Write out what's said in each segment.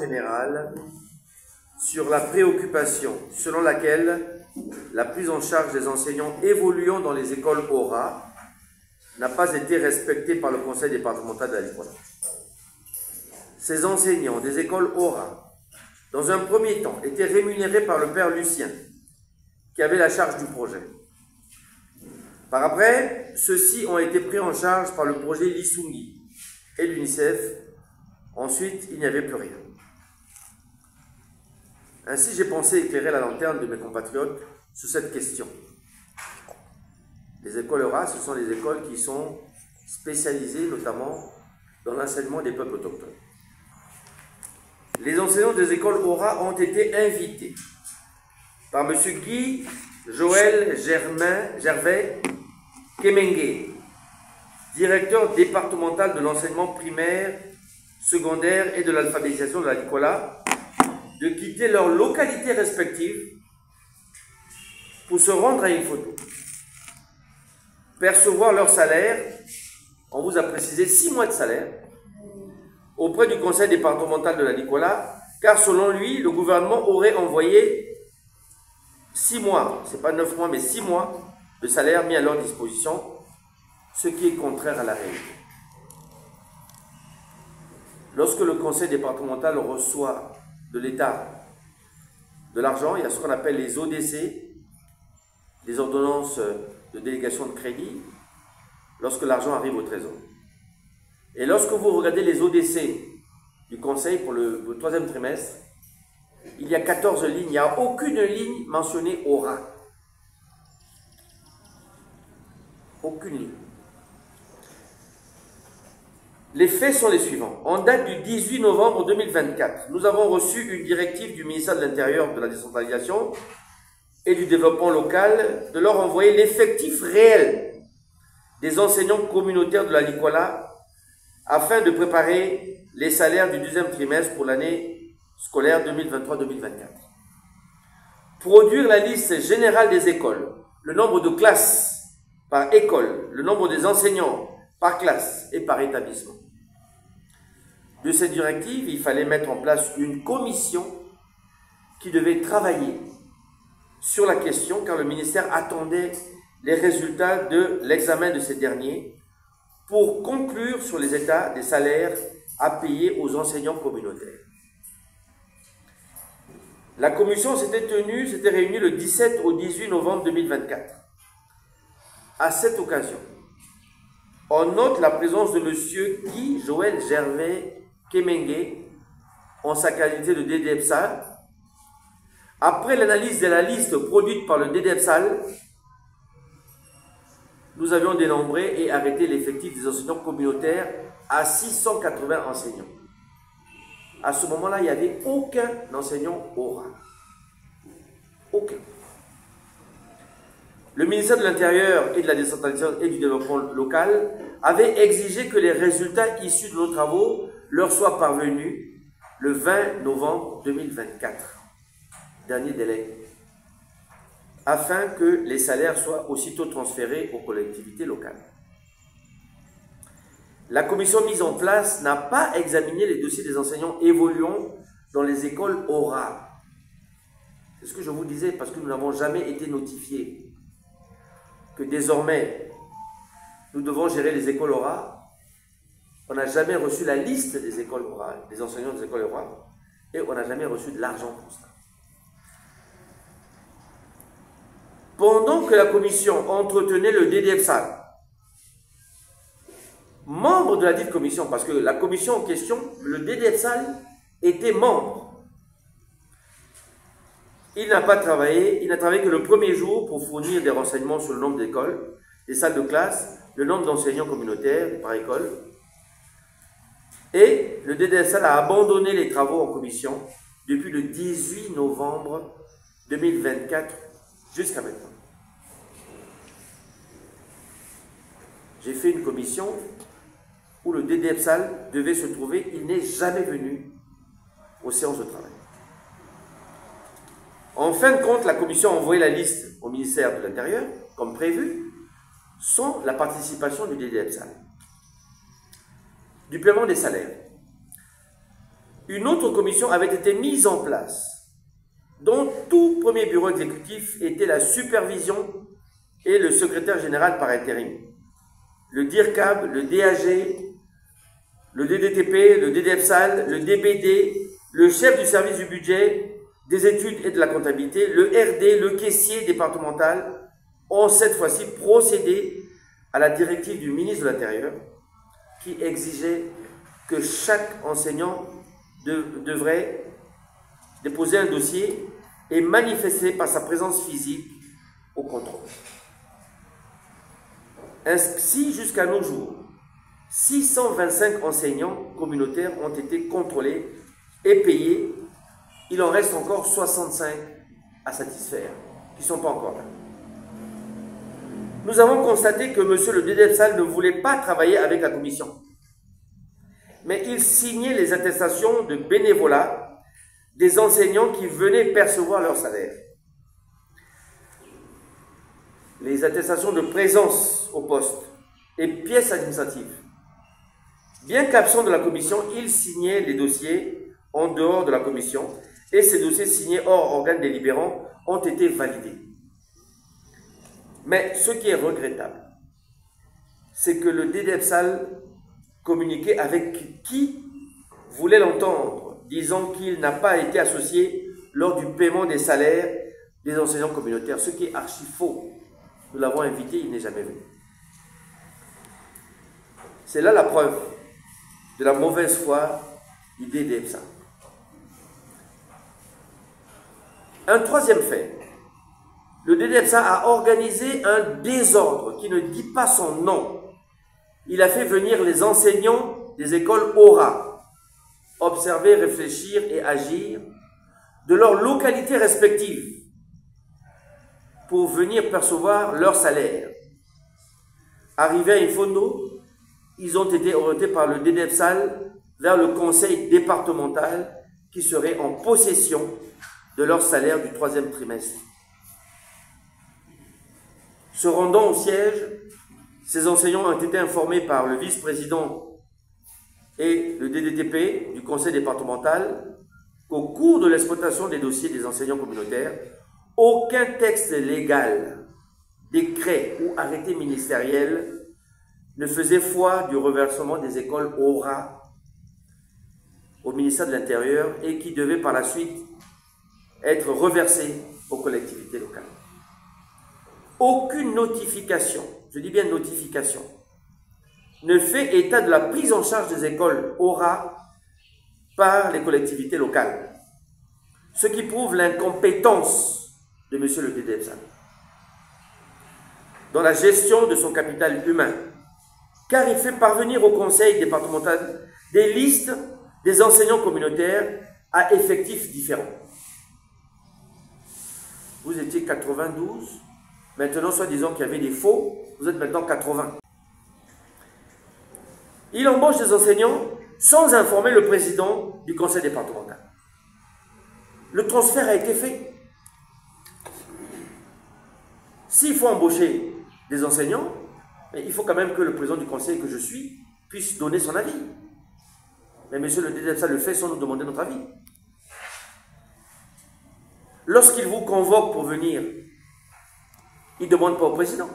général sur la préoccupation selon laquelle la prise en charge des enseignants évoluant dans les écoles Aura n'a pas été respectée par le conseil départemental de la Likola. Ces enseignants des écoles Aura, dans un premier temps, étaient rémunérés par le père Lucien, qui avait la charge du projet. Par après, ceux-ci ont été pris en charge par le projet Lisungi et l'UNICEF. Ensuite, il n'y avait plus rien. Ainsi, j'ai pensé éclairer la lanterne de mes compatriotes sur cette question. Les écoles Aura, ce sont les écoles qui sont spécialisées notamment dans l'enseignement des peuples autochtones. Les enseignants des écoles Aura ont été invités par M. Guy Joël Gervais Kemengue, directeur départemental de l'enseignement primaire, secondaire et de l'alphabétisation de la Likola, de quitter leurs localités respectives pour se rendre à une photo, percevoir leur salaire, on vous a précisé 6 mois de salaire, auprès du conseil départemental de la Likola, car selon lui, le gouvernement aurait envoyé 6 mois, ce n'est pas 9 mois, mais 6 mois de salaire mis à leur disposition, ce qui est contraire à la réalité. Lorsque le conseil départemental reçoit de l'État de l'argent, il y a ce qu'on appelle les ODC, les ordonnances de délégation de crédit, lorsque l'argent arrive au trésor. Et lorsque vous regardez les ODC du conseil pour le 3e trimestre, il y a 14 lignes, il n'y a aucune ligne mentionnée Aura. Aucune ligne. Les faits sont les suivants. En date du 18 novembre 2024, nous avons reçu une directive du ministère de l'Intérieur, de la décentralisation et du développement local de leur envoyer l'effectif réel des enseignants communautaires de la Likola afin de préparer les salaires du 2e trimestre pour l'année scolaire 2023-2024. Produire la liste générale des écoles, le nombre de classes par école, le nombre des enseignants par classe et par établissement. De cette directive, il fallait mettre en place une commission qui devait travailler sur la question car le ministère attendait les résultats de l'examen de ces derniers pour conclure sur les états des salaires à payer aux enseignants communautaires. La commission s'était réunie le 17 au 18 novembre 2024. À cette occasion, on note la présence de M. Guy Joël Gervais Kemengue en sa qualité de DDEPSAL. Après l'analyse de la liste produite par le DDEPSAL, nous avions dénombré et arrêté l'effectif des enseignants communautaires à 680 enseignants. À ce moment-là, il n'y avait aucun enseignant Aura. Aucun. Le ministère de l'Intérieur et de la décentralisation et du développement local avait exigé que les résultats issus de nos travaux leur soient parvenus le 20 novembre 2024, dernier délai, afin que les salaires soient aussitôt transférés aux collectivités locales. La commission mise en place n'a pas examiné les dossiers des enseignants évoluant dans les écoles Aura. C'est ce que je vous disais, parce que nous n'avons jamais été notifiés que désormais, nous devons gérer les écoles Aura. On n'a jamais reçu la liste des écoles Aura, des enseignants des écoles Aura, et on n'a jamais reçu de l'argent pour ça. Pendant que la commission entretenait le DDEPSAL, membre de la dite commission, parce que la commission en question, le DDEPSAL, était membre. Il n'a pas travaillé, il n'a travaillé que le premier jour pour fournir des renseignements sur le nombre d'écoles, des salles de classe, le nombre d'enseignants communautaires par école. Et le DDEPSAL a abandonné les travaux en commission depuis le 18 novembre 2024 jusqu'à maintenant. J'ai fait une commission où le DDEPSAL devait se trouver, il n'est jamais venu aux séances de travail. En fin de compte, la commission a envoyé la liste au ministère de l'Intérieur, comme prévu, sans la participation du DDEPSAL. Du paiement des salaires. une autre commission avait été mise en place, dont tout premier bureau exécutif était la supervision et le secrétaire général par intérim. Le DIRCAB, le DAG, le DDTP, le DDFSAL, le DBD, le chef du service du budget, des études et de la comptabilité, le RD, le caissier départemental ont cette fois-ci procédé à la directive du ministre de l'Intérieur qui exigeait que chaque enseignant devrait déposer un dossier et manifester par sa présence physique au contrôle. Ainsi, jusqu'à nos jours, 625 enseignants communautaires ont été contrôlés et payés. Il en reste encore 65 à satisfaire, qui ne sont pas encore là. Nous avons constaté que M. le DDFSAL ne voulait pas travailler avec la commission, mais il signait les attestations de bénévolat des enseignants qui venaient percevoir leur salaire. Les attestations de présence au poste et pièces administratives. Bien qu'absent de la commission, il signait les dossiers en dehors de la commission et ces dossiers signés hors organe délibérant ont été validés. Mais ce qui est regrettable, c'est que le DDFSAL communiquait avec qui voulait l'entendre, disant qu'il n'a pas été associé lors du paiement des salaires des enseignants communautaires, ce qui est archi faux. Nous l'avons invité, il n'est jamais venu. C'est là la preuve de la mauvaise foi du DDFSAL. Un troisième fait, le DDFSAL a organisé un désordre qui ne dit pas son nom. Il a fait venir les enseignants des écoles Aura, observer, réfléchir et agir de leurs localités respectives pour venir percevoir leur salaire. Arrivés à Infondo, ils ont été orientés par le DDFSAL vers le conseil départemental qui serait en possession de leur salaire du 3e trimestre. Se rendant au siège, ces enseignants ont été informés par le vice-président et le DDTP du conseil départemental qu'au cours de l'exploitation des dossiers des enseignants communautaires, aucun texte légal, décret ou arrêté ministériel ne faisait foi du reversement des écoles Aura au ministère de l'Intérieur et qui devait par la suite être reversé aux collectivités locales. Aucune notification, je dis bien notification, ne fait état de la prise en charge des écoles Aura par les collectivités locales, ce qui prouve l'incompétence de M. le DDFSAL dans la gestion de son capital humain, car il fait parvenir au conseil départemental des listes des enseignants communautaires à effectifs différents. Vous étiez 92, maintenant, soi-disant qu'il y avait des faux, vous êtes maintenant 80. Il embauche des enseignants sans informer le président du conseil départemental. Le transfert a été fait. S'il faut embaucher des enseignants, il faut quand même que le président du conseil que je suis puisse donner son avis. Mais monsieur le DDFSAL le fait sans nous demander notre avis. Lorsqu'il vous convoque pour venir, il ne demande pas au président.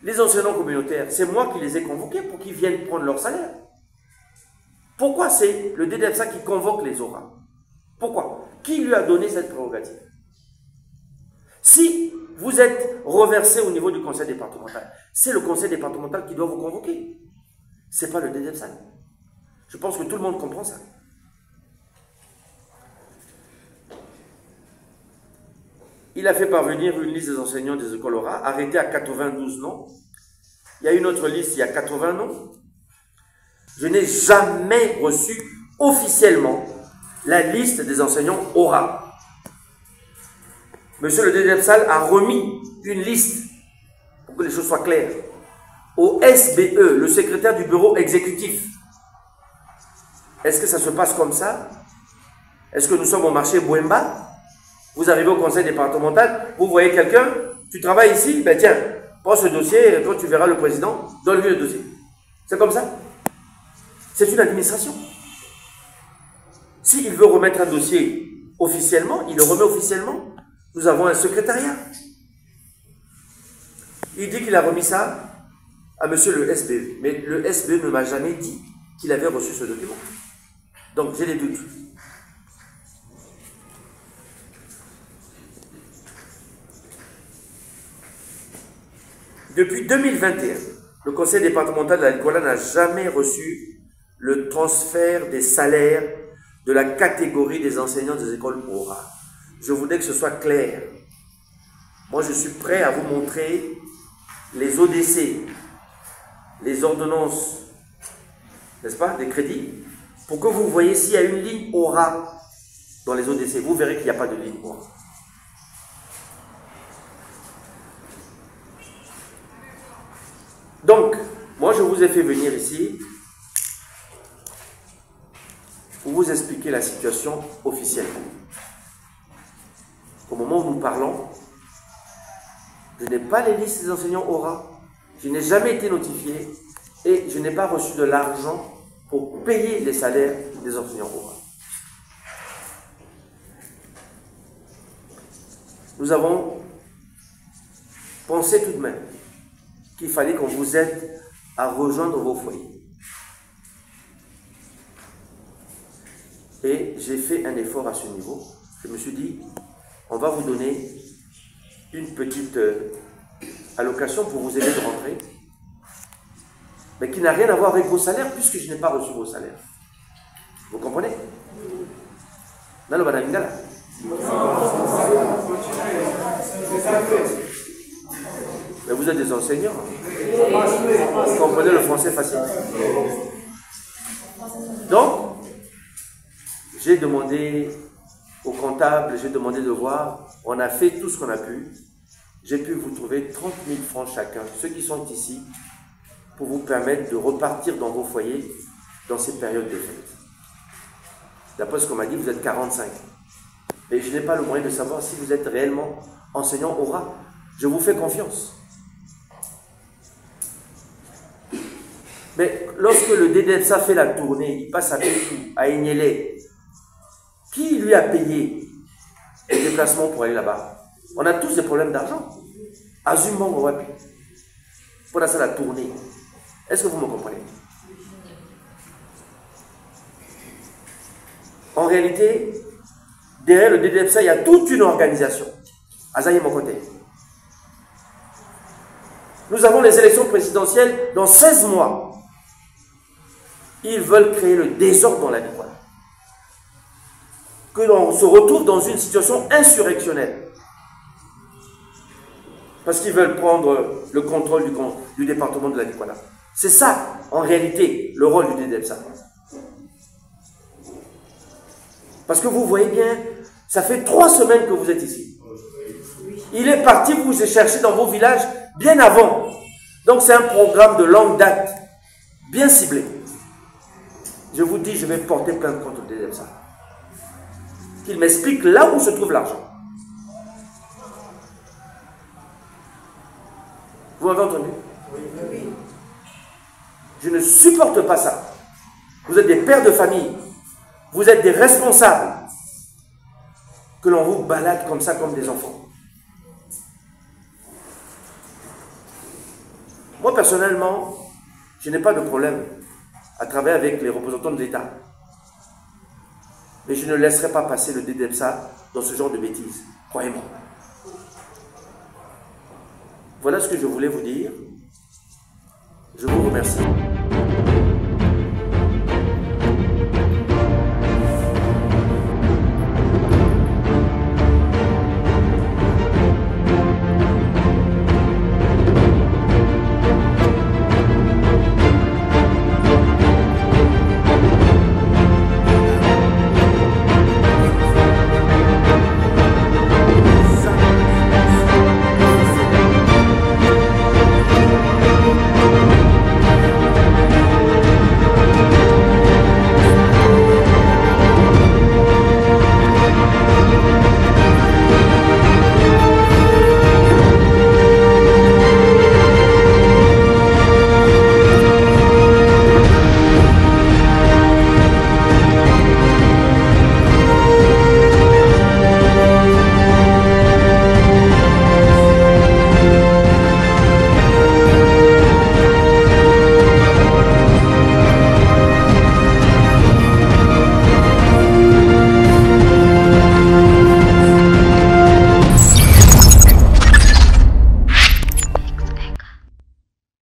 Les enseignants communautaires, c'est moi qui les ai convoqués pour qu'ils viennent prendre leur salaire. Pourquoi c'est le DDFSAL qui convoque les Aura? Pourquoi? Qui lui a donné cette prérogative? Si vous êtes reversé au niveau du conseil départemental, c'est le conseil départemental qui doit vous convoquer. Ce n'est pas le DDFSAL. Je pense que tout le monde comprend ça. Il a fait parvenir une liste des enseignants des écoles Aura, arrêtée à 92 noms. Il y a une autre liste, il y a 80 noms. Je n'ai jamais reçu officiellement la liste des enseignants Aura. Monsieur le DDFSAL a remis une liste, pour que les choses soient claires, au SBE, le secrétaire du bureau exécutif. Est-ce que ça se passe comme ça? Est-ce que nous sommes au marché Bouemba? Vous arrivez au conseil départemental, vous voyez quelqu'un, tu travailles ici, ben tiens, prends ce dossier et quand tu verras le président, donne-lui le dossier. C'est comme ça? C'est une administration. S'il veut remettre un dossier officiellement, il le remet officiellement. Nous avons un secrétariat. Il dit qu'il a remis ça à monsieur le SBE. Mais le SBE ne m'a jamais dit qu'il avait reçu ce document. Donc j'ai des doutes. Depuis 2021, le conseil départemental de la Likoala n'a jamais reçu le transfert des salaires de la catégorie des enseignants des écoles Aura. Je voudrais que ce soit clair. Moi, je suis prêt à vous montrer les ODC, les ordonnances, n'est-ce pas, des crédits, pour que vous voyez s'il y a une ligne Aura dans les ODC. Vous verrez qu'il n'y a pas de ligne Aura. Donc, moi, je vous ai fait venir ici pour vous expliquer la situation officielle. Au moment où nous parlons, je n'ai pas les listes des enseignants Aura. Je n'ai jamais été notifié et je n'ai pas reçu de l'argent pour payer les salaires des enseignants Aura. Nous avons pensé tout de même qu'il fallait qu'on vous aide à rejoindre vos foyers. Et j'ai fait un effort à ce niveau. Je me suis dit, on va vous donner une petite allocation pour vous aider de rentrer, mais qui n'a rien à voir avec vos salaires, puisque je n'ai pas reçu vos salaires. Vous comprenez? Non, madame Ngala. Mais vous êtes des enseignants. Vous comprenez le français facile. Donc, j'ai demandé au comptable, j'ai demandé de voir, on a fait tout ce qu'on a pu. J'ai pu vous trouver 30 000 francs chacun, ceux qui sont ici, pour vous permettre de repartir dans vos foyers dans ces périodes de fête. D'après ce qu'on m'a dit, vous êtes 45. Mais je n'ai pas le moyen de savoir si vous êtes réellement enseignant Aura. Je vous fais confiance. Mais lorsque le DDEPSA fait la tournée, il passe à Pétou, à Egnélé, qui lui a payé les déplacements pour aller là-bas? On a tous des problèmes d'argent. Azumon, Wapi. Pour ça, la tournée. Est-ce que vous me comprenez? En réalité, derrière le DDEPSA, il y a toute une organisation. Azaïe, mon côté. Nous avons les élections présidentielles dans 16 mois. Ils veulent créer le désordre dans la Likoala. Que l'on se retrouve dans une situation insurrectionnelle. Parce qu'ils veulent prendre le contrôle du département de la Likoala. C'est ça, en réalité, le rôle du DDEPSA. Parce que vous voyez bien, ça fait 3 semaines que vous êtes ici. Il est parti vous chercher dans vos villages bien avant. Donc c'est un programme de longue date, bien ciblé. Je vous dis, je vais porter plainte contre le DDEPSA. Qu'il m'explique là où se trouve l'argent. Vous m'avez entendu? Oui. Je ne supporte pas ça. Vous êtes des pères de famille. Vous êtes des responsables. Que l'on vous balade comme ça, comme des enfants. Moi, personnellement, je n'ai pas de problème à travailler avec les représentants de l'État. Mais je ne laisserai pas passer le DDEPSA dans ce genre de bêtises. Croyez-moi. Voilà ce que je voulais vous dire. Je vous remercie.